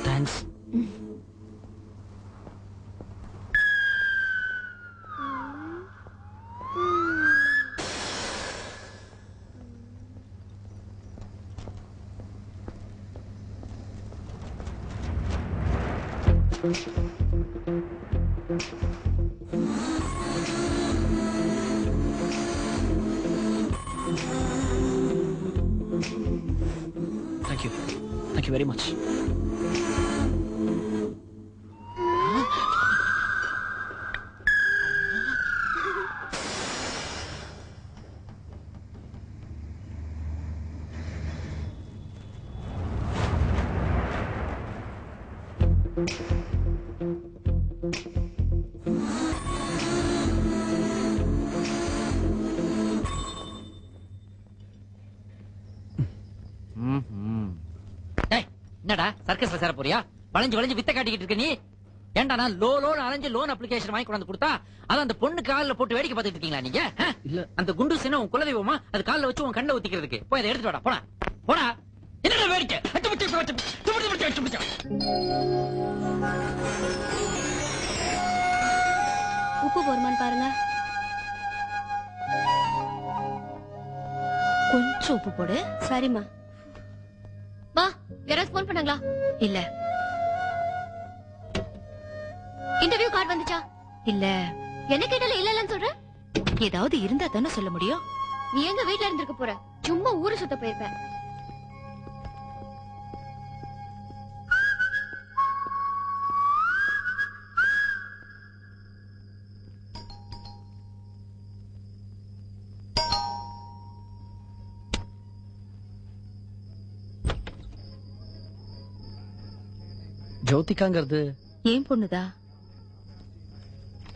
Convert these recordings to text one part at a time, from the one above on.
Thanks. Thank you. Thank you very much. என்னடா சர்க்கஸ்ல சேர போறியா? வளைஞ்சு வளைஞ்சு வித்த காட்டிக்கிட்டு இருக்க நீ. ஏன்டா நான் லோன் அலைஞ்சு லோன் அப்ளிகேஷன் வாங்கி கொண்டு கொடுத்தா அத அந்த பொண்ணு கால்ல போட்டு வேடிக்கை பார்த்துட்டு இருக்கீங்களா நீங்க? இல்ல அந்த குண்டு சின்ன உன் குலதெய்வமா அது கால்ல வச்சு உன் கண்ணை ஊத்திக்கிறதுக்கு. போய் அதை எடுத்துட்டு வாடா. போடா போடா. என்னடா வேடிக்கை? உப்பு போருமான்னு பாருங்க. கொஞ்சம் உப்பு போடு. சரிம்மா. வா, யாராவது போன் பண்ணாங்களா? இல்ல. இன்டர்வியூ கார்டு வந்துச்சா? இல்ல. என்ன கேட்டால இல்லன்னு சொல்ற? ஏதாவது இருந்தா தானே சொல்ல முடியும். நீ எங்க வீட்ல இருந்திருக்க போற? சும்மா ஊரு சுத்த போயிருப்ப. ஜோதிகாங்கிறது ஏன் பொண்ணுதா?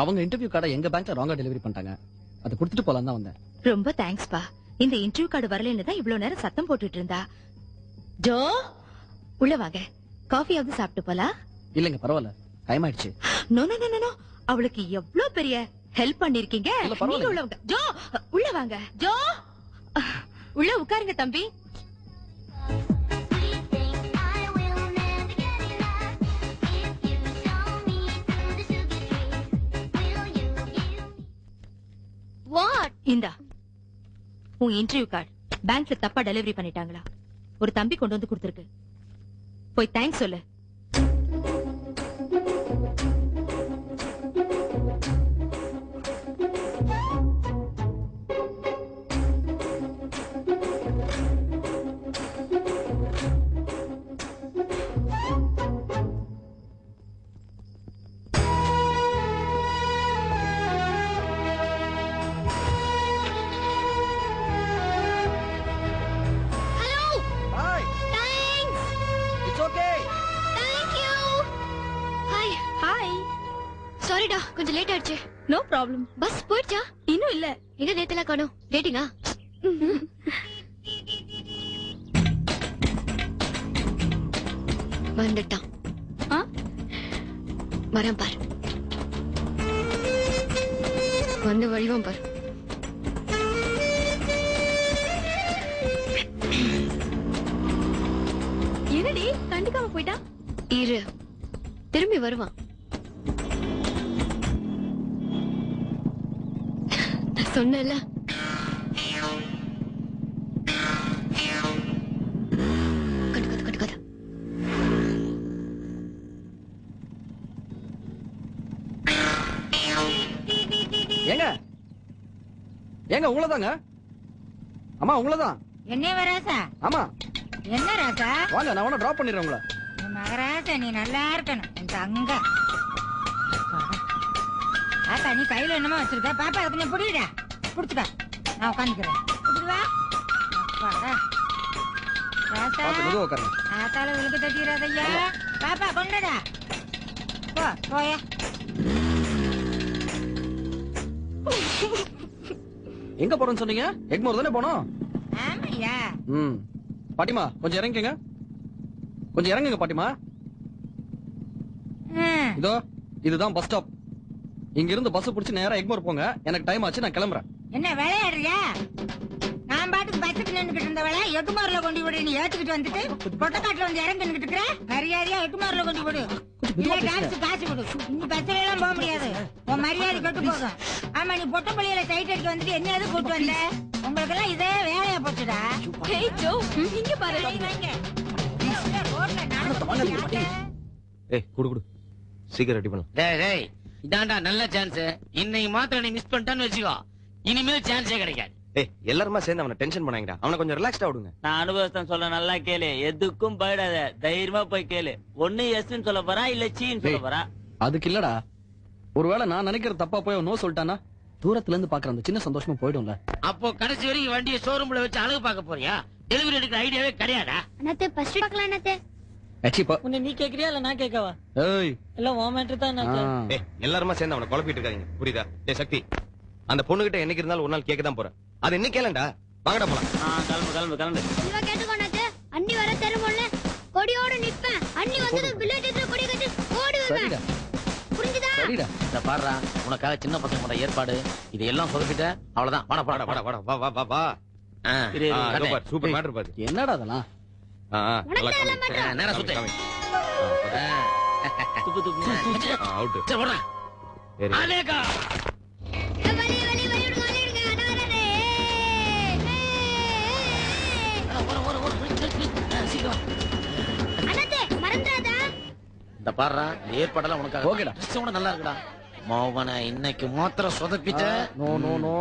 அவங்க இன்டர்வியூ கார்டை எங்க பேங்க்ல ராங்கா டெலிவரி பண்ணிட்டாங்க. அதை கொடுத்துட்டு போலாம் தான் வந்தேன். ரொம்ப தேங்க்ஸ் பா. இந்த இன்டர்வியூ கார்டு வரலன்னு தான் இவ்வளவு நேரம் சத்தம் போட்டுட்டு இருந்தா. ஜோ, உள்ள வாங்க. காஃபியாவது சாப்பிட்டு போலாம். இல்லங்க பரவாயில்ல, டைம் ஆயிடுச்சு. நோ நோ நோ நோ, அவளுக்கு எவ்வளவு பெரிய ஹெல்ப் பண்ணிருக்கீங்க. நீங்க உள்ள வாங்க. ஜோ, உள்ள வாங்க. ஜோ, உள்ள உட்காருங்க தம்பி. இந்தா உன் இன்டர்வியூ கார்டு. பேங்க்ல தப்பா டெலிவரி பண்ணிட்டாங்களா? ஒரு தம்பி கொண்டு வந்து கொடுத்திருக்கு. போய் தேங்க்ஸ் சொல்லு. கொஞ்சம் லேட் ஆயிடுச்சு. No problem. பஸ் போயிடுச்சா? இன்னும் இல்ல. எங்க நேத்தெல்லாம் காணோம். டேட்டிங்கா? வந்துட்டான். வரான் பார். வந்து வழிவான் பார். என்னடி கண்டுக்காம போயிட்டான்? இரு, திரும்பி வருவான். சொன்னல ஏங்க ஏங்க உங்களதாங்க. அம்மா உங்களதான். என்ன ராசா? ஆமா. என்ன ராசா? வாங்க, நான் உன்ன டிராப் பண்ணிடுறேன் உங்களை. மகராசா, நீ நல்லா இருக்கணும். என் தங்க ஆத்தா, நீ கையில என்னமா வச்சிருக்க? பாப்பா கொஞ்சம் புடிடா. புடிச்சுக்க, நான் உட்காந்துக்கிறேன். புடிவா அப்பாடா. ராசா, ஆத்தால விழுக்கு தட்டிடாதையா. பாப்பா கொண்டடா. போ போய. எங்க போறேன்னு சொன்னீங்க? எக்மோர் தானே போனோம். ஆமையா? பாட்டிமா கொஞ்சம் இறங்குங்க. கொஞ்சம் இறங்குங்க பாட்டிமா. இதோ இதுதான் பஸ் ஸ்டாப். இங்க இருந்து பஸ் புடிச்சு நேரா எக்மோர் போங்க. எனக்கு டைம் ஆச்சு, நான் கிளம்புறேன். என்ன விளையாடுறியா? நான் பாட்டுக்கு பஸ்ஸுக்கு நின்னுகிட்டு இருந்தவள எட்டுமாரில கொண்டு விடு. நீ ஏத்துக்கிட்டு வந்துட்டு பொட்டக்காட்டுல வந்து இறங்கி நின்னுட்டு இருக்கிற. மரியாதையா எட்டுமாரில கொண்டு விடு. இல்ல டாக்ஸி காசு கொடு. நீ பஸ்ல எல்லாம் போக முடியாது. உன் மரியாதை கெட்டு போகும். ஆமா, நீ பொட்டப்பள்ளியில சைட் அடிக்க வந்துட்டு என்ன எது கூட்டு வந்த? உங்களுக்கு எல்லாம் இதே வேலையா போச்சுடா. ஹேய் ஜோ, இங்க பாரு. ஏய் குடு சீக்கிரம் ரெடி பண்ணலாம். டேய் இதான்டா நல்ல சான்ஸ். இன்னைக்கு மாத்திரம் நீ மிஸ் பண்ணிட்டான்னு வச்சுக்கோ, இனிமேல் சான்ஸே கிடைக்காது. ஏய் எல்லாருமா சேர்ந்து அவனை டென்ஷன் பண்ணாங்கடா. அவனை கொஞ்சம் ரிலாக்ஸ்டா விடுங்க. நான் அனுபவத்தான் சொல்ல, நல்லா கேளு. எதுக்கும் போயிடாத, தைரியமா போய் கேளு. ஒண்ணு எஸ்ன்னு சொல்ல போறா, இல்ல சீன்னு சொல்ல போறா. அதுக்கு இல்லடா, ஒருவேளை நான் நினைக்கிற தப்பா போய் நோ சொல்லிட்டானா தூரத்துல இருந்து பாக்குற அந்த சின்ன சந்தோஷமா போயிடும்ல. அப்போ கடைசி வரைக்கும் வண்டியை ஷோரூம்ல வச்சு அழகு பார்க்க போறியா? டெலிவரி எடுக்கிற ஐடியாவே கிடையாதா? அண்ணாத்தே ஃபர்ஸ்ட் பார்க்கலாம் அண்ணாத்தே. உன்னை நீ கேக்குறியா இல்ல நான் கேட்கவா? ஏய் இல்ல உன் மேட்டர் தான் என்ன? ஏய் எல்லாருமா சேர்ந்து அவனை குழப்பிட்டு இருக்காதீங்க, புரியுதா? ஏய் சக்தி, அந்த பொண்ணுகிட்ட என்னைக்கு இருந்தாலும் ஒரு நாள் கேட்க தான் போறேன். அது என்ன கேளண்டா, வாங்கடா போலாம். கிளம்பு. இவ கேட்டுக்கோ அண்ணாத்தே. அண்ணி வர தெருமுல்ல கொடியோட நிப்பேன். அண்ணி வந்து வில்லேஜ் எடுத்து கொடி கட்டி ஓடி வருவேன். சரிடா புரிஞ்சுதா? சரிடா. இந்த பாடுறா, உனக்காக சின்ன பசங்களோட ஏற்பாடு இதெல்லாம் சொதப்பிட்ட. அவ்வளவுதான். வாடா வா. சூப்பர் மேட்டர் பாரு. என்னடா அதெல்லாம்? நல்லா நேரா சுத்து. அவுட். சரி ஓடுறா. அலேகா வலி விடுங்க அண்ணா வரதே. அண்ணாத்தே மறந்துடாதா? இந்த பாடுறா, இந்த ஏற்பாடெல்லாம் உனக்காக. ஓகேடா. ட்ரெஸ் கூட நல்லா இருக்குடா. மோகன இன்னைக்கு மாத்திரம் சொதப்பிட்ட. நோ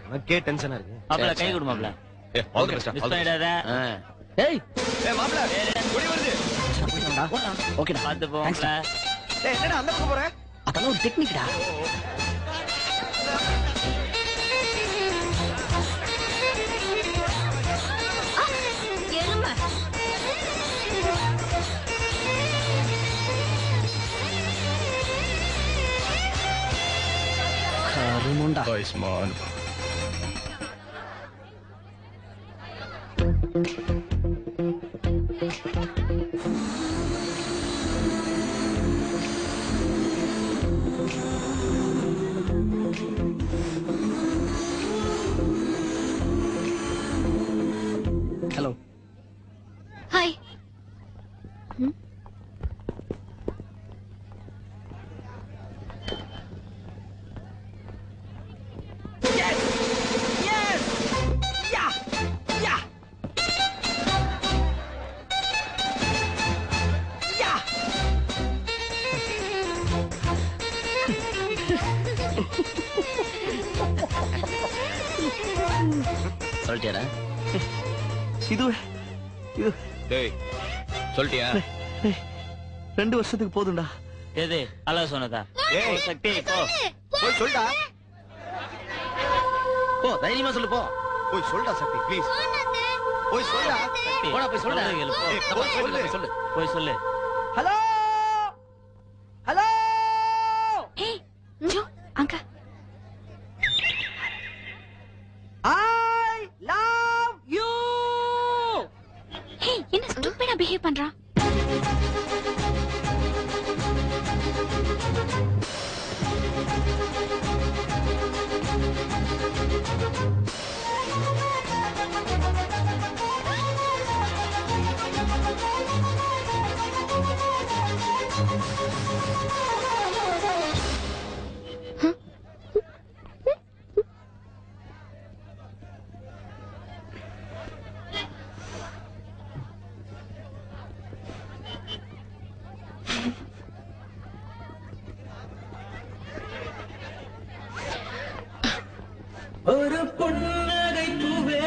எனக்கே டென்ஷனா இருக்கு. மாப்பிள கை கொடு மாப்பிள. ஏய் ஆல் தி பெஸ்ட். மிஸ் பண்ணிடாத. ஏய் ஏய் மாப்ள ஓடி வருது. ஓகேடா. பாத்து போங்கல. ஏய் என்னடா அந்த பக்கம் போற? அதெல்லாம் ஒரு டெக்னிக்டா. எருமை. கருமண்டா. ஹலோ. ஹாய். சொல்லிட்டியாடா? இது டேய் சொல்லிட்டியா? 2 வருஷத்துக்கு போதும்டா. எது அல்ல சொன்னதா? ஏய் சக்தி போ. போய் சொல்டா. போ, தைரியமா சொல்லு. போ போய் சொல்டா சக்தி ப்ளீஸ். போய் சொல்டா. போடா, போய் சொல்லுடா. ஏய், போய் சொல்லு. சொல்லு. போய் சொல்லு. Hello hello. ஹே ஜோ, அங்க. I love you. ஹே, என்ன ஸ்டூபிடா பிஹேவ் பண்றான்? ஒரு புன்னகை பூவே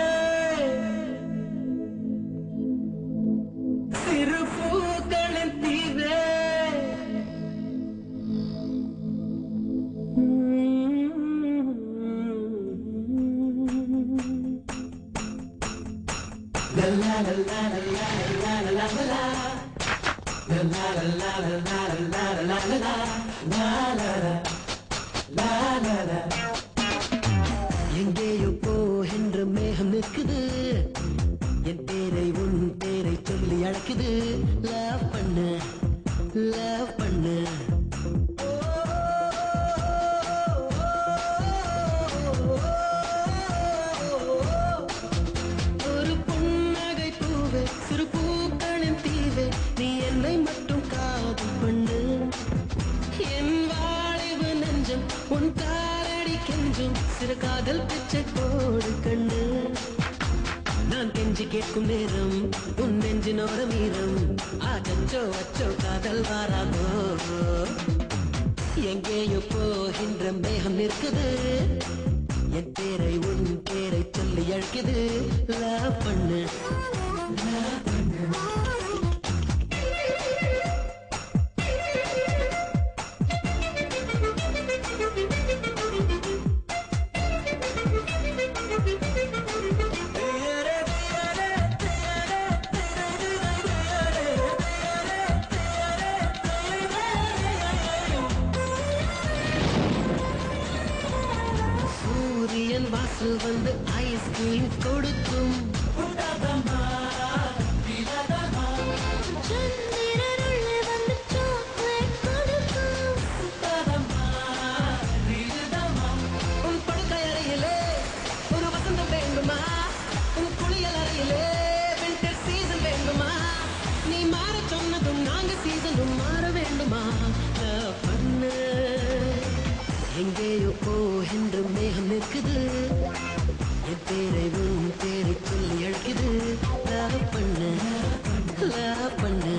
சிறு பூக்களின் தீவே எங்கேயோ போகின்ற மேகம் நிற்குது, என் பேரை உன் பேரை சொல்லி அழைக்குது. லவ் பண்ணு லவ் பண்ணு. உன் காலடி கெஞ்சும் சிறு காதல் பிச்சை போடு கண்ணு நான் கெஞ்சி கேட்கும் நேரம் உன் நெஞ்சினோட மீறம் ஆச்சோ அச்சோ காதல் வாராதோ எங்கேயோ போகின்ற மேகம் நிற்குது என் பேரை உன் பேரை சொல்லி அழைக்குது லவ் பண்ணு வாசல் வந்து ஐஸ்கிரீம் கொடுக்கும் உன் படுக்கை அறையிலே ஒரு வசந்தம் வேண்டுமா உன் குளியல் அறையிலே வின்டர் சீசன் வேண்டுமா நீ மாற சொன்னதும் நாங்க சீசனும் மாற வேண்டுமா பண்ணு எங்கேயோ போகின்ற மேகம் நிற்குது என் பேரை உன் பேரை சொல்லி அழைக்குது லவ் பண்ணு லவ் பண்ணு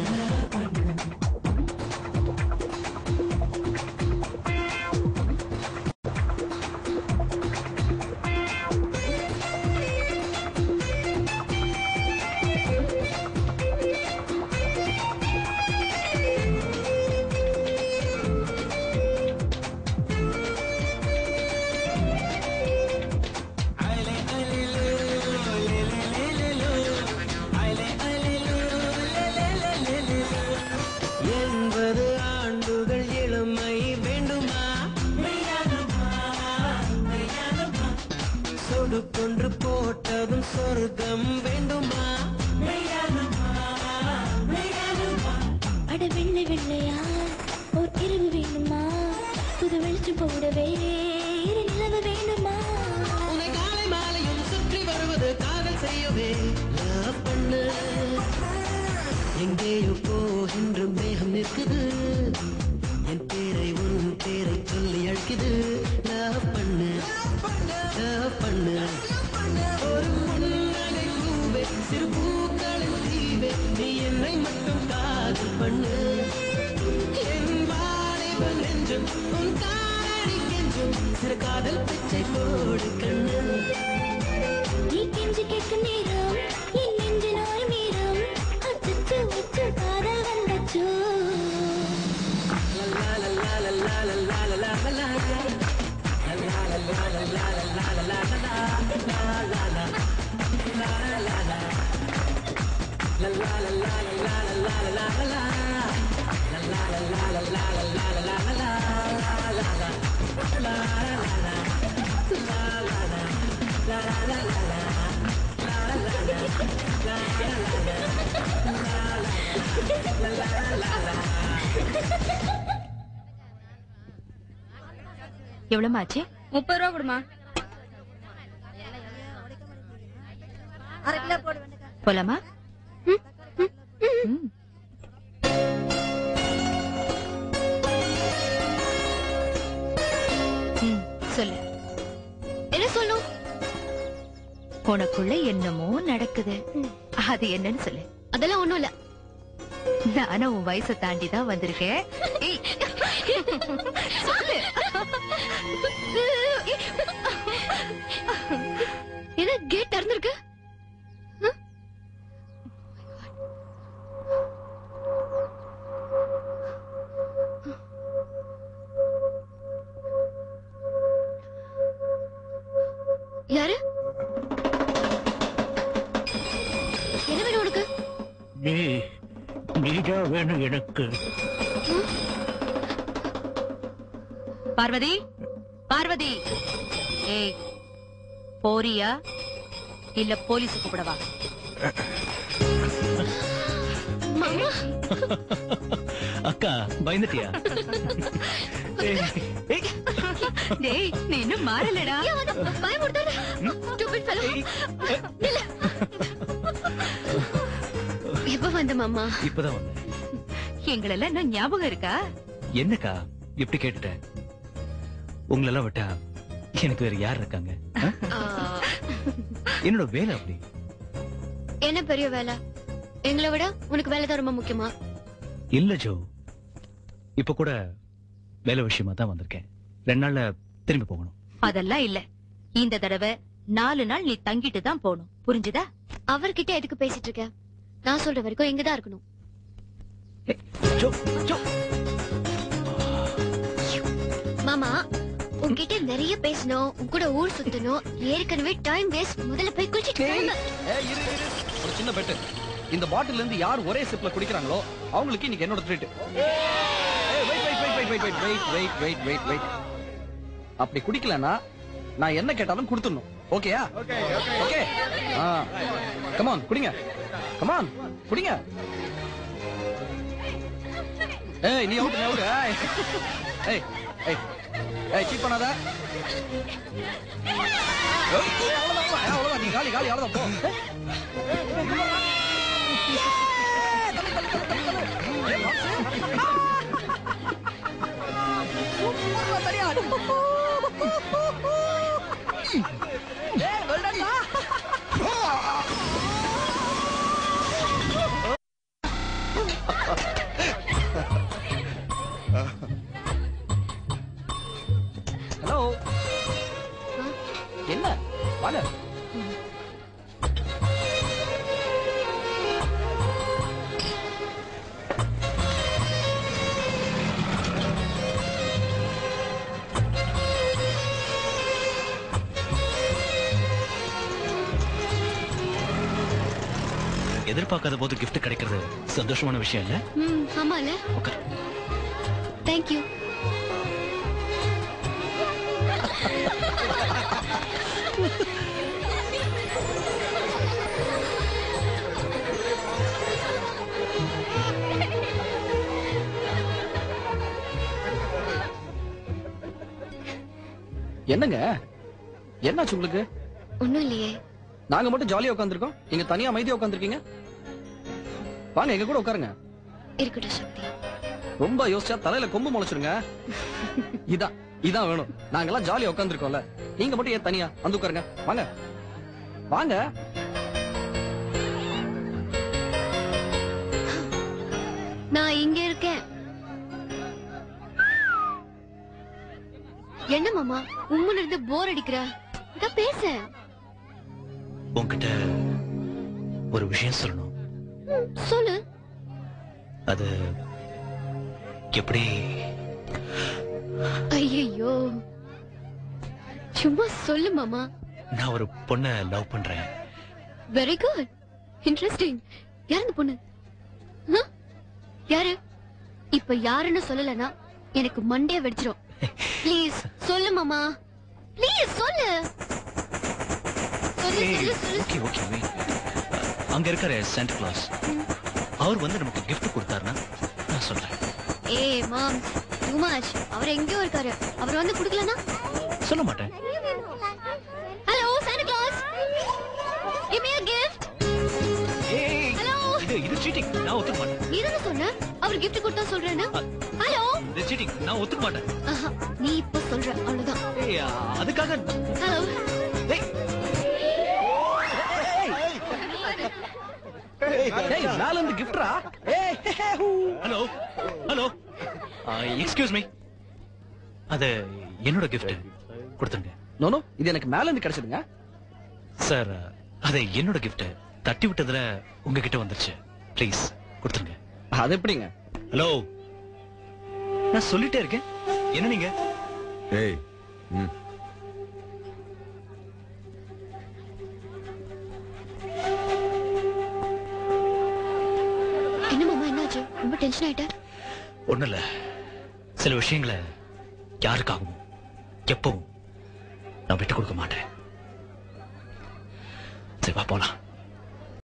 கொன்று போட்டதும் சொர்க்கம் வேண்டுமா அட வெள்ளை வெள்ளையா ஓர் இரவு வேண்டுமா புது வெளிச்சம் போடவே நிலவு வேண்டுமா உன்னை காலை மாலையும் சுற்றி வருவது காதல் செய்யவே லவ் பண்ணு எங்கேயோ போகின்ற மேகம் நிற்குது என் பேரை உன் பேரை சொல்லி அழைக்குது லவ் பண்ணு பண்ணு ஒரு முன்னகை பூவே சிறு பூக்களின் தீவே நீ என்னை மட்டும் காதல் பண்ணு என் வாலிப நெஞ்சும் உன் காலடி கெஞ்சும் சிறு காதல் பிச்சை போடு கண்ணு நீ கெஞ்சி கேட்கும் நேரம் என் நெஞ்சின் ஒரு மீறம் அச்சோ அச்சோ காதல் வந்தச்சோ லா லா லா லா லா லா லா லா லா எவ்வளவு ஆச்சு? 30 ரூபா கொடுமா. போலாமா? சொல்லு. என்ன சொல்லும்? உனக்குள்ள என்னமோ நடக்குது. அது என்னன்னு சொல்லு. அதெல்லாம் ஒண்ணும் இல்ல. நானும் உன் வயசை தாண்டி தான் வந்திருக்கேன். சொல்லு. என்ன கேட் திறந்திருக்கு? யாரு? என்ன வேணும் உனக்கு? நீதான் வேணும் எனக்கு. பார்வதி, பார்வதி, ஏய், போறியா இல்ல போலீஸ் கூப்பிடவா? அக்கா பயந்துட்டியா? டேய், நீ இன்னும் மாறலடா. பயமுறுத்தாத. Stupid fellow. எப்ப வந்த மாமா? இப்பதான் வந்தேன். எங்களெல்லாம் என்ன ஞாபகம் இருக்கா? என்னக்கா இப்படி கேட்டுட்டேன்? உங்களெல்லாம் விட்டா எனக்கு வேற யார் இருக்காங்க? என்னோட வேலை அப்படி. என்ன பெரிய வேலை? எங்களை விட உனக்கு வேலை தான் ரொம்ப முக்கியமா? இல்ல ஜோ, இப்ப கூட வேலை விஷயமா தான் வந்திருக்கேன். 2 நாள்ல திரும்பி போகணும். அதெல்லாம் இல்ல. இந்த தடவை 4 நாள் நீ தங்கிட்டு தான் போகணும். புரிஞ்சுதா? அவர்கிட்ட எதுக்கு பேசிட்டு இருக்க? நான் சொல்ற வரைக்கும் இங்கதான் இருக்கணும். மாமா, உன்கிட்ட நிறைய பேசணும், உன் கூட ஊர் சுத்தணும். ஏற்கனவே டைம் வேஸ்ட். முதல்ல போய் குளிச்சிட்டு கிளம்பு. ஒரு சின்ன பெட்டு. இந்த பாட்டில்ல இருந்து யார் ஒரே சிப்ல குடிக்கிறாங்களோ அவங்களுக்கு இன்னைக்கு என்னோட ட்ரீட். அப்படி குடிக்கலனா நான் என்ன கேட்டாலும் கொடுத்துடணும். ஓகேயா? ஓகே. கம் ஆன் குடிங்க. கம் ஆன் குடிங்க. ஏய் நீ அவுட் அவுட். ஏய் ஏய் ஏய் சீட் பண்ணாத. அவ்வளவுதான் நீ காலி காலி அவ்வளவுதான் போ. ஹலோ, என்ன வாங்க. எதிர்பார்க்காத போது gift கிடைக்கிறது சந்தோஷமான விஷயம் இல்ல? ஆமால. ஓகே. Thank you. என்னங்க என்னாச்சு உங்களுக்கு? ஒண்ணும் இல்லையே. நாங்க மட்டும் ஜாலியா உட்கார்ந்திருக்கோம், நீங்க தனியா அமைதியா உட்கார்ந்திருக்கீங்க. வாங்க எங்க கூட உட்காருங்க. இருக்கட்டும் சக்தி. ரொம்ப யோசிச்சா தலையில கொம்பு முளைச்சிருங்க. இதான் வேணும். நாங்கெல்லாம் ஜாலியா உட்கார்ந்திருக்கோம்ல, நீங்க மட்டும் ஏன் தனியா வந்து உட்காருங்க. வாங்க வாங்க. நான் இங்க இருக்கேன். என்ன மாமா உம்முன்னு இருந்து போர் அடிக்கிற? இத பேச. உன்கிட்ட ஒரு விஷயம் சொல்லணும். சொல்லு. அது எப்படி? ஐயோ, சும்மா சொல்லு மாமா. நான் ஒரு பொண்ணை லவ் பண்றேன். Very good, interesting. யார் அந்த பொண்ணு? யாரு? இப்ப யாருன்னு சொல்லலனா எனக்கு மண்டே வெடிச்சிரும். ப்ளீஸ் சொல்லு மாமா, ப்ளீஸ் சொல்லு. சொல்லு சொல்லு சொல்லு. Okay okay wait. அங்க இருக்காரு சாண்டா கிளாஸ், அவர் வந்து நமக்கு gift கொடுத்தாருன்னா நான் சொல்றேன். ஏய் மாம், டூ மச். அவர் எங்கேயோ இருக்காரு. அவர் வந்து கொடுக்கலனா சொல்ல மாட்டேன். Hello Santa Claus, give me a gift. ஏய் ஹலோ, இது சீட்டிங். நான் ஒத்துக்க மாட்டேன். நீ என்ன சொன்ன? அவர் gift கொடுத்தா சொல்றேன்னு? ஹலோ, இது சீட்டிங். நான் ஒத்துக்க மாட்டேன். நீ இப்ப சொல்ற அவ்வளவுதான். ஏய் அதுக்காக. ஹலோ. ஏய் ஏய் மேல இருந்து கிஃப்ட்ரா. ஏய் ஹலோ ஹலோ எக்ஸ்கியூஸ் மீ, அது என்னோட gift. கொடுத்துருங்க. நோ நோ, இது எனக்கு மேல இருந்து கிடைச்சதுங்க. சார் அது என்னோட gift. தட்டி விட்டதுல உங்ககிட்ட வந்துருச்சு. ப்ளீஸ் கொடுத்துருங்க. அது எப்படிங்க? ஹலோ, நான் சொல்லிட்டே இருக்கேன். என்ன நீங்க? ஏய் என்ன மாமா, என்னாச்சு? ரொம்ப டென்ஷன் ஆயிட்ட? ஒண்ணும் இல்ல, சில விஷயங்களை யாருக்காகவும் எப்பவும் நான் விட்டு கொடுக்க மாட்டேன். சரி வா போலாம்.